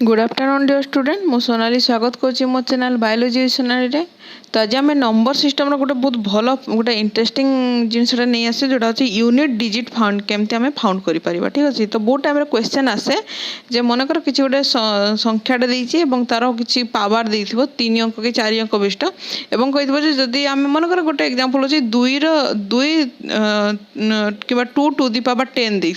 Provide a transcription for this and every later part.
Good afternoon dear student मु सोनाली स्वागत करुँची मो चैनल बायोलॉजी डिक्शनरी। तो आज आम नंबर सिस्टम गोटे बहुत भल गोटे इंटरेस्टिंग जिनसा नहीं आसे जोटा हूँ यूनिट डिजिट फाउंड केमती आम फाउंड कर ठीक अच्छे। तो बहुत टाइम क्वेश्चन आसे जे मनकर किसी गोटे संख्याटे देती तार किसी पावर दे 3 अंक कि 4 अंक विशिष्ट एवं कही जदि आम मनकर गोटे एग्जांपल अच्छे 2 कि 2 टू दी पावर 10 दे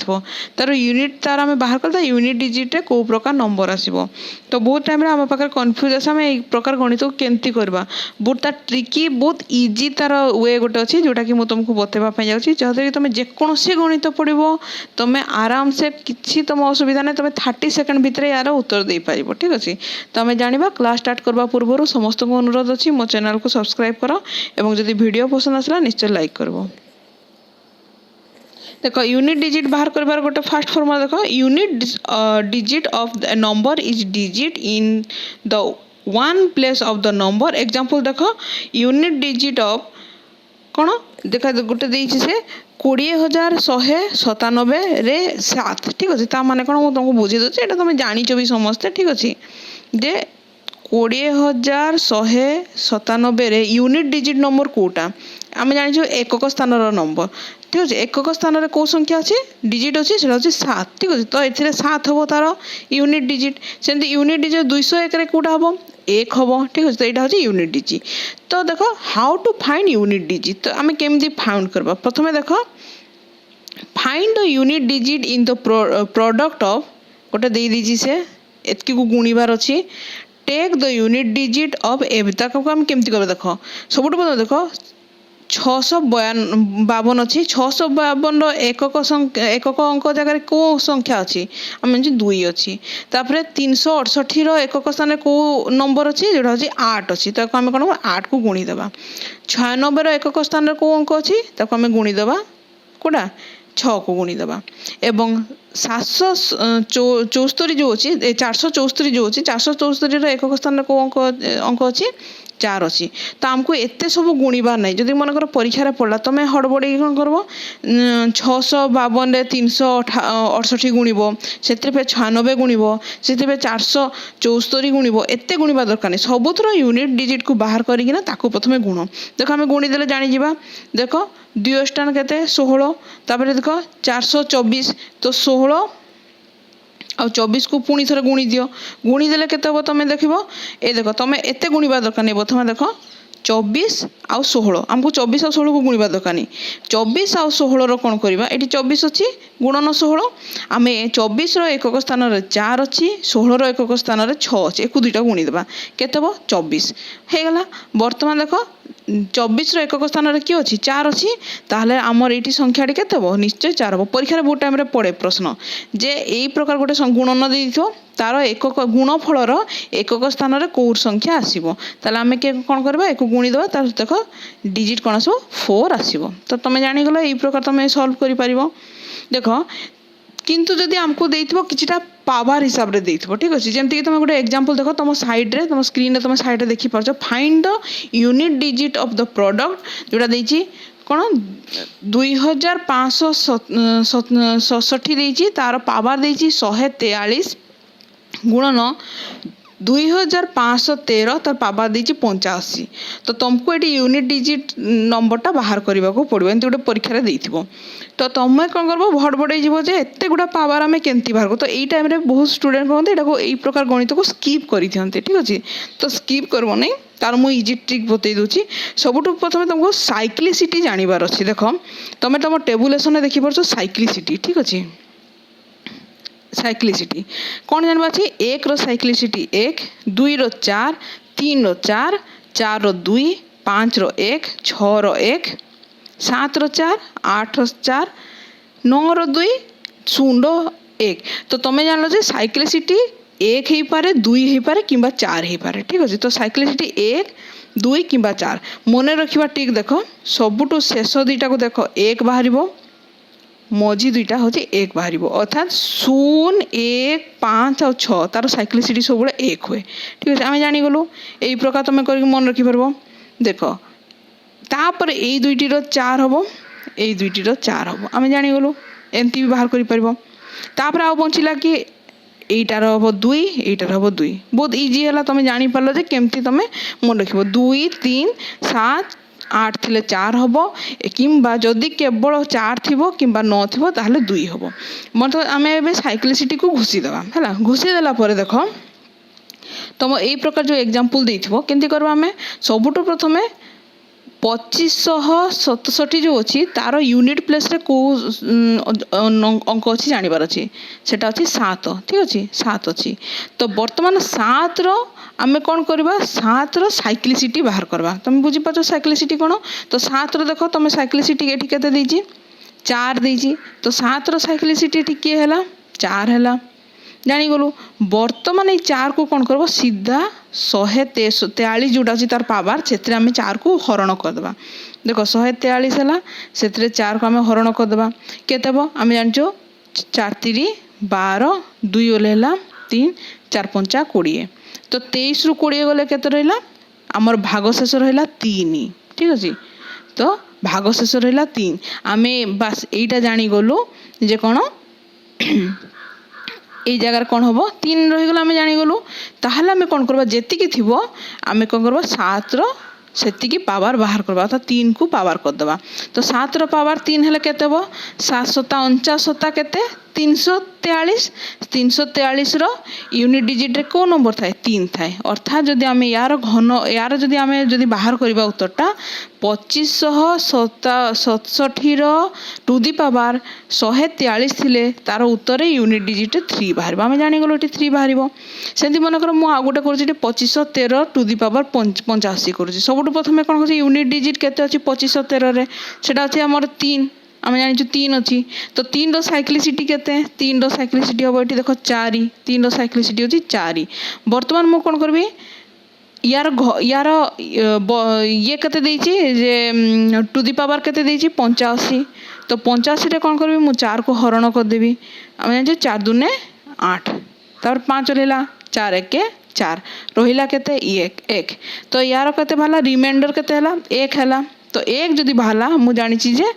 तार यूनिट तार आम बाहर कर यूनिट डिजिट कौ प्रकार नंबर आसो। तो बहुत टाइम आम पाखे कन्फ्यूज आस आम एक प्रकार गणित को केमती करवा बहुत ता ट्रिकी बहुत इजी तार वे गोटे अच्छी जोटा कि मुझे तुमको बतेवाई जाऊँगी जहाँद्वारा कि तुम जेकोसी गणित पढ़ो तुम आराम से किसी तुम असुविधा नहीं तुम 30 सेकंड भितर यार उत्तर दे पार ठीक अच्छे। तो आम जाना क्लास स्टार्ट करने पूर्व समस्त को अनुरोध अच्छी मो चैनल को सब्सक्राइब कर और जब वीडियो पसंद आसला निश्चय लाइक कर। देखो यूनिट डिजिट बाहर कर गोटे फास्ट फॉर्मूला देखो unit digit of the number is digit in the one place of the number. Example देखो यूनिट डिजिट ऑफ कौन देखा गोटे देसी से 20,197 रे 7 ठीक अच्छे। ता माने कौन मुझे तुमको बुझे दूसरी यहाँ तुम जाच भी समस्ते ठीक अच्छे जे 20,197 रे यूनिट डिजिट नंबर कोटा आम जानी एकक स्थान नंबर ठीक अच्छे। एकक स्थान कौ संख्या अच्छे डिजिट अच्छे से 7 ठीक अच्छे। तो ये 7 हम तार यूनिट डिजिट सेमती यूनिट डिजिट 201 कौटा हम 1 हम ठीक अच्छे। तो यहाँ हूँ यूनिट डिजिट। तो देखो how to find unit digit तो आम केमती फाउंड करवा प्रथमे देखो find the unit digit in the product of गोटे दे दीजिए से एतकी को गुणिबार अच्छी take the unit digit of एव ताको आम केमती कर देखो सब देखो 652 अच्छी 652 एकक अंक जगह कौ संख्या अच्छी आम 2 अच्छी। तापर 368 एकक स्थान कौ नंबर अच्छी जोटा हूँ 8 अच्छी। तो आम कौन 8 को गुणीदेवा 96 एकक स्थान कौ अंक अच्छी आम गुणीदेवा कौटा 6 को गुणीदेवा एवं 774 जो अच्छी 474 जो अच्छी 474 एकक स्थान कौ अंक अच्छी 4 अच्छी। तो आमको एत सब गुणिबार ना जदि मनकर परीक्षा पड़ा तुम हड़बड़ी कौन कर 652 368 गुणब से 96 गुणब से 474 गुणब एत गुणवा दरकार नहीं सबुथर यूनिट डिजिट को बाहर करना प्रथम गुण देख आम गुणीदे जानीजा देख 2 स्थान के 16 तापर देख 424 तो 16 आ 24 को पुणी थोड़े गुणी दियो गुणीदे के तुम देख ये देख तुम एत गुणवा दरकार नहीं प्रथम देख 24 आउ 16 आमको 24 आउ 16 को गुणवा दरकार नहीं 24 आउ 16 कौन करवा ये 24 अच्छी गुणन 16 आम 24 एकक स्थान 4 अच्छी 16 एकक स्थान 6 अच्छी एक दुईटा गुणीदेवा के 24 होगला। बर्तमान देख 24 एकक स्थान किए अच्छी 4 अच्छी ताहले आमर ये संख्या के निश्चय 4 हम परीक्षा बहुत टाइम पड़े प्रश्न जे यही प्रकार गोटे गुणन दे तार एकक गुणफलर एकक स्थान कौ संख्या आसो ताल आम कौन करवा एक गुणीदेवा तार देख डिजिट कौन आसो 4 आसो। तो तुम जानीगल यही प्रकार तुम सल्व कर देख किंतु जदि आमको देइथिबो किछिटा पावर हिसाब रे देइथिबो ठीक अछि जेमति कि तुम गोटे एग्जांपल देखो तुम साइड रे तुम स्क्रीन रे तुम साइड रे देखि परछो find the unit digit of the product जोटा देइछि कौन 2567 देइछि तार पावर देइछि 143 गुणन 2513 तार पावर देइछि 85। तो तुमको ये यूनिट डिजिट नंबरटा बाहर करने को पड़ो एमती गोटे परीक्षा देइथिबो। तो तुम कौन कर हड़बड़े जीव जे एत गुड़ा पावर आम केमती बाहर कर तो यही टाइम बहुत स्टूडेंट कहते यहाँ को यही प्रकार गणित को स्कीप करते ठीक अच्छे। तो स्कीप करब नहीं तार मुझे इजी ट्रिक बतई दूसरी सबुठ प्रथम तुमको साइक्लिसिटी जानवर अच्छी देख तुम तुम टेबुलेसन देखी पार्छ साइक्लिसिटी ठीक अच्छे। साइक्लिसिटी कौन जानवा अच्छे 1 रो साइक्लिसिटी 1 2 रो 4 3 रो 4 4 रो 2 5 रो 1 6 रो 1 7 रो 4 8 रो 4 9 रो 2 0 रो 1। तो तुम जान लो साइक्लिसिटी 1 हो पारे 2 हो पारे कि 4 हो पारे ठीक अच्छे। तो साइक्लिसिटी 1 2 कि 4 मन रखा ठीक देख सबुठ शेष दुईटा को देख 1 बाहर मझी दुईटा हूँ 1 बाहर अर्थात 0 1 5 और 6 तार साइक्लिसिटी सब 1 हुए ठीक है। आम जानीगलु यही प्रकार तुम कर मन रखिपार देख तापर यही दुईटी 4 हम यही दुईटी 4 हम आम जानीगलु एमती भी बाहर कर तापर आउ बंचला कि এইটার হব 2 এইটার হব 2 বহুত ইজি হলা তুমি জানি পারলো যে কেমতি তুমি মনে রাখিব 2 3 7 8 থিলে 4 হব কিংবা যদি কেবল 4 থিব কিংবা 9 থিব তাহলে 2 হব মতো আমি এবে সাইক্লিসিটি কু ঘুষি দেবা হলা ঘুষি দেলা পরে দেখো तुम यही प्रकार जो एग्जांपल देइथिबो केंति करबा हमें सबुठु प्रथमे 2567 जो अच्छी तार यूनिट प्लेस रे को अंक अच्छी जानिबार अच्छी सेटा अच्छी 7 ठीक अच्छी 7 अच्छी तो वर्तमान 7 रो आमे कौन करबा 7 रो साइक्लिसिटी बाहर करबा तुम बुझी पाछो साइक्लिसिटी कोन तो 7 रो देखो तुम साइक्लिसिटी एठी केते देजी 4 देजी तो 7 रो साइक्लिसिटी एठी के हला 4 हला जानीगलु बर्तमान ये 4 को कौन करब सीधा 143 जोटा अच्छी तार पावर से 4 को हरण करदे देख 143 है से 4 को आम हरण करदे केते आम जानो 4 3 12 2 ओल्ला 3 4 5 20 तो 23 रु 20 गले केते रहिला आमर भाग शेष रहिला 3 ठीक अच्छे तो भाग शेष रहिला 3 आम बास यहीटा जानीगलु जे कौन এই জায়গার কোন হবো 3 রহিগলা আমি জানিগলু তাহলে আমি কোন করবা যেতিকি থিবো আমি কোন করবা 7 র সেতিকি পাওয়ার বাহার করবা অর্থাৎ 3 को पावर कर देबा तो 7 रो पावर 3 हेले केते हो 7 सता 49 सता केते 343 रो यूनिट डिजिट रे को नंबर थाए 3 थाए अर्थात जदि आमे यार घन यार जदि आमे जदि बाहर करबा उत्तरटा 2567 रो टू दी पावर 143 थिले तार उत्तर रे यूनिट डिजिट 3 बाहर आमे जानि गलो एटी 3 बाहरिबो सेंति मन कर मु आ गोटे करछि 2513 टू दी पावर 85 करछि सबटु प्रथमे कोन होछि यूनिट डिजिट केते अछि 2513 रे सेटा अछि हमर 3 आम जानी 3 अच्छी तो 3 रो साइक्लिसिटी केते 3 रो साइक्लिसिटी हम ये देख 4 3 रो साइक्लिसिटी अच्छी 4 बर्तमान मु कौन करी यार यार ये केते देछि जे टू दी पावर केते देछि 85 तो 85 रे कौन करी मु 4 को हरण कर देबी आम जानी 4 दूने 8 तार 5 लेला 4 1 के 4 रहिला केते 1 तो यार केते भाला रिमाइंडर केते हला 1 हला तो 1 जदी भाला मु जानि छी जे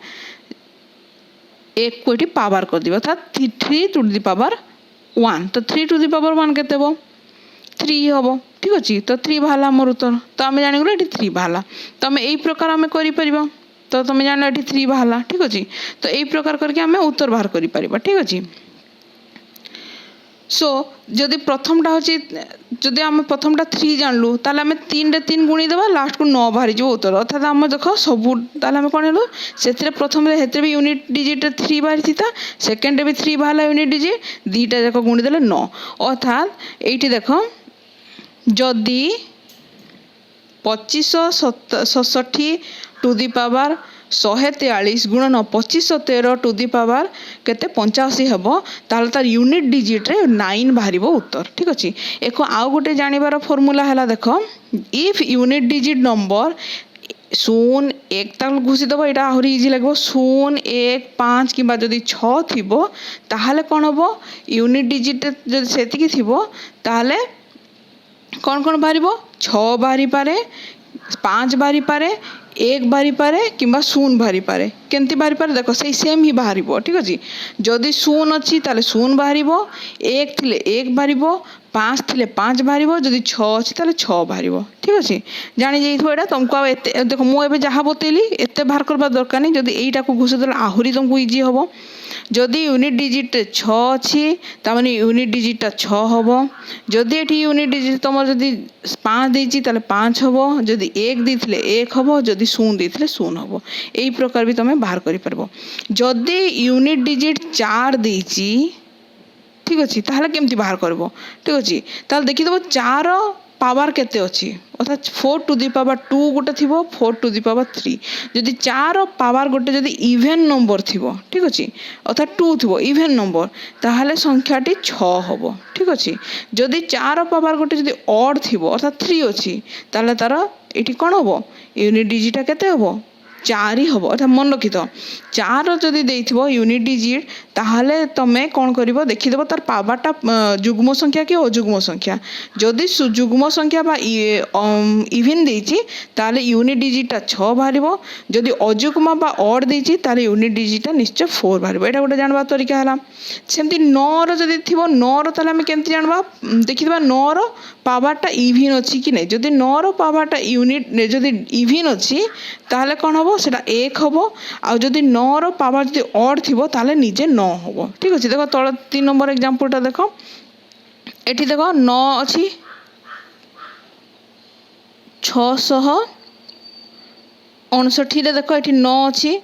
1 को ये पावर कर दी अर्थात 3 टू दी पावर 1 तो 3 टू दी पावर 1 केते हो 3 हम ठीक अच्छे तो 3 बाहला मोर उत्तर तो आम जानीगल ये 3 बाहला तो आम यही प्रकार आम कर तो तुम जान ये 3 बाहला ठीक अच्छे तो यही प्रकार करके आम उत्तर बाहर कर ठीक अच्छे सो जदि प्रथमटा हूँ जदि आम प्रथमटा 3 जानलु ताले आम 3 रे 3 गुणी देवा लास्ट को 9 बाहरी जो उत्तर अर्थात आम देख सब ताले आम कौन हेलु से प्रथम हेते भी यूनिट डिजिट 3 बाहरी था सेकेंड भी 3 बाहला यूनिट डिजिट दीटा जाक गुणी देले 9 अर्थात ये देख जदि 2567 टू दी पावर 143 गुणन 2513 टू दी पावर केते 85 हेबो ताल तार यूनिट डिजिट रे 9 बाहरिबो उत्तर ठीक अछि एको आउ गोटे जानिबार फार्मूला हला देखो इफ यूनिट डिजिट नंबर 0 1 तक घुसी देबो एटा आहुरी इजी लागबो 0 1 5 किबा जदी 6 थिबो ताहाले कोन होबो यूनिट डिजिट जदी सेतिकी थिबो ताहाले कौन कौन बाहरिबो 6 बाहरी पारे 5 बाहरी पारे 1 बाहरी पारे किंबा 0 बाहरी पारे केमती बाहरी पारे देखो से सेम ही बाहरिबो ठीक अछि जदि 0 अछि ताले 0 बाहरिबो 1 थिले 1 बाहरिबो 5 थिले 5 बाहरिबो जदि 6 अछि ताले 6 बाहरिबो ठीक अछि जानि जेइथो एटा तुमको एते देखो मु एबे जहा बतेली एते बाहर करबा दरकार नै जदि एइटा को घुसे देला आहुरी तुमको इजी होबो जदि यूनिट डिजिट 6 अच्छी तामाने यूनिट डिजिट 6 होबो जदि एठी यूनिट डिजिट तुम जदि 5 देछि ताले 5 होबो जदि 1 देथिले 1 होबो जदि 0 देथिले 0 होबो एई प्रकार भी तुम बाहर करि परबो जदि यूनिट डिजिट 4 देछि ठीक अछि ताहले केमती बाहर करबो ठीक अछि ताहले देखि देबो 4 पावर केते अछि अर्थात 4 टू दी पावर 2 गोटे थिबो 4 टू दी पावर 3 जदि 4 पावर गोटे जदि इवन नंबर थिबो ठीक अछि अर्थात 2 थिबो इवन नंबर ताहले संख्याटी 6 होबो ठीक अछि जदि 4 पावर गोटे जदि ऑड थिबो अर्थात 3 अछि ताहले तार एठी कोन होबो यूनिट डिजिट केते होबो 4 ही होबो अर्थात मन रखि तो 4 जदि देइथिबो यूनिट डिजिट ताहले तमे कौन करिवो देखिदेव तार पावारटा जुग्म संख्या कि अजुग्म संख्या जदि जुग्म संख्या बा इवन देछि ताहले यूनिट डिजिटटा 6 बाहरिबो जदि अजुग्म बा ऑड देछि ताहले यूनिट डिजिटटा निश्चय 4 बाहरिबो एटा गोटे जानबा तरीका हला सेमति 9 रो जदि थिबो 9 रो ताहले हम केमति जानबा देखिदेबा 9 रो पावारटा इवन अछि कि नै जदि 9 रो पावारटा यूनिट जदि इवन अछि ताहले कोन हबो सेटा 1 हबो आ जदि 9 रो पावर जदि ऑड थिबो ताहले निजे 9 हबो ठीक अछि देखो तळ 3 नंबर एग्जांपलटा देखो एठी देखो 9 अछि 659 रे देखो एठी 9 अछि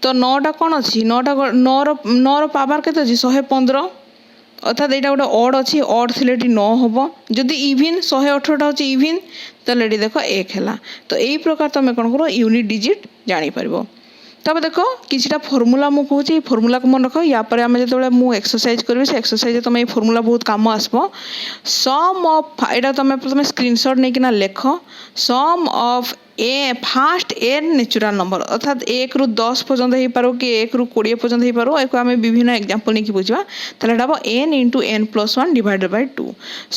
तो 9टा कौन अच्छी 9 रो पावर केते अछि 115 अर्थात एटा गोटे ऑड अच्छी ऑड थिले 9 हबो जदि इवन 118टा अछि इवन ताले एठी देखो 1 हैला तो एई प्रकार तमे कोन करो यूनिट डिजिट जानि परबो तब देखो किछटा फॉर्मूला मु कहूची फॉर्मूला को मन रखो या पर हम जेतबे मु एक्सरसाइज करबे से एक्सरसाइज तमे ए फॉर्मूला बहुत काम आसबो सम ऑफ एटा तमे स्क्रीनशॉट नै किना लेखो sum of a first n natural number अर्थात 1 रु 10 पर्यंत हे पारो कि 1 रु 20 पर्यंत हे पारो एको हमें विभिन्न एग्जांपल नै कि बुझबा तले डाबो n * n + 1 divided by 2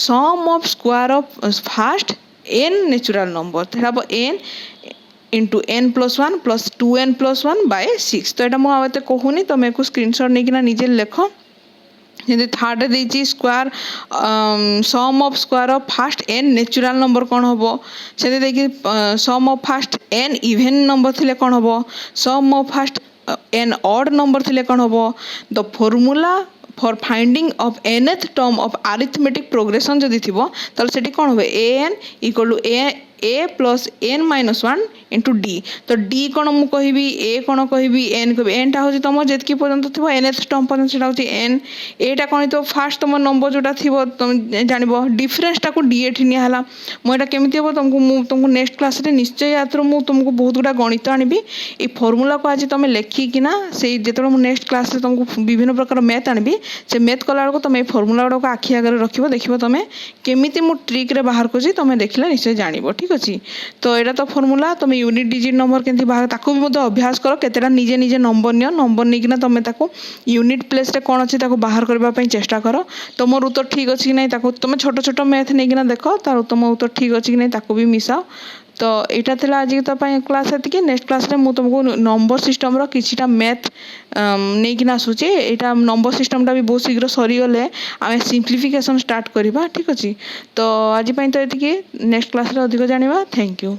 sum of square of first n natural number तले n into n plus 1 plus 2n plus 1 by 6 तो एटा मु आते कहूनी तमे को स्क्रीनशॉट नै किना निजे लेखो यदि थर्ड देछि square sum of square of first n natural number कोन होबो से देखि sum of first n even number थिले कोन होबो sum of first n odd number थिले कोन होबो the formula for finding of nth term of arithmetic progression जदि थिबो तले सेठी कोन होबे an = a plus n minus 1 into d तो d कोन मु कहिबी a कोन कहिबी n कहिबी n टा होची तम जेतकी पर्यंत थिबो nth टर्म पर्यंत सेटा होची n एटा कोन तो फास्ट तम नंबर जोटा थिबो तुम जानिबो डिफरेंस टा को d एठी निया हला मु एटा केमिति हो तुमको नेक्स्ट क्लास रे निश्चय यात्र मु तुमको बहुत गुडा गणित आनिबी ए फार्मूला को आज तमे लेखि किना से जेतरो मु नेक्स्ट क्लास रे तुमको विभिन्न प्रकार मैथ आनिबी से मैथ कला को तमे फार्मूला को आखि आगे रखिबो देखिबो तमे केमिति मु ट्रिक रे बाहर करछि तमे देखिले निश्चय जानिबो ठीक अछि तो एटा तो फार्मूला तमे यूनिट डिजिट नंबर केंति बाहर ताको भी मते अभ्यास करो केतेटा निजे निजे नंबर नियो नंबर नै किना तमे ताको यूनिट प्लेस रे कोन अछि ताको बाहर करबा पई चेष्टा करो तमर उत्तर ठीक अछि कि नै ताको तमे छोट छोट मैथ नै किना देखो तार उत्तर ठीक अछि कि नै ताको भी मिसाओ तो एटा थिला आज तो पई क्लास एति कि नेक्स्ट क्लास रे मु तुमको नंबर सिस्टम रो किछिटा मैथ नै किना आसुचे एटा नंबर सिस्टम टा भी बहुत शीघ्र सरी गले आमे सिंपलीफिकेशन स्टार्ट करबा ठीक अछि तो आज पई तो एति कि नेक्स्ट क्लास रे अधिक जानिबा थैंक यू।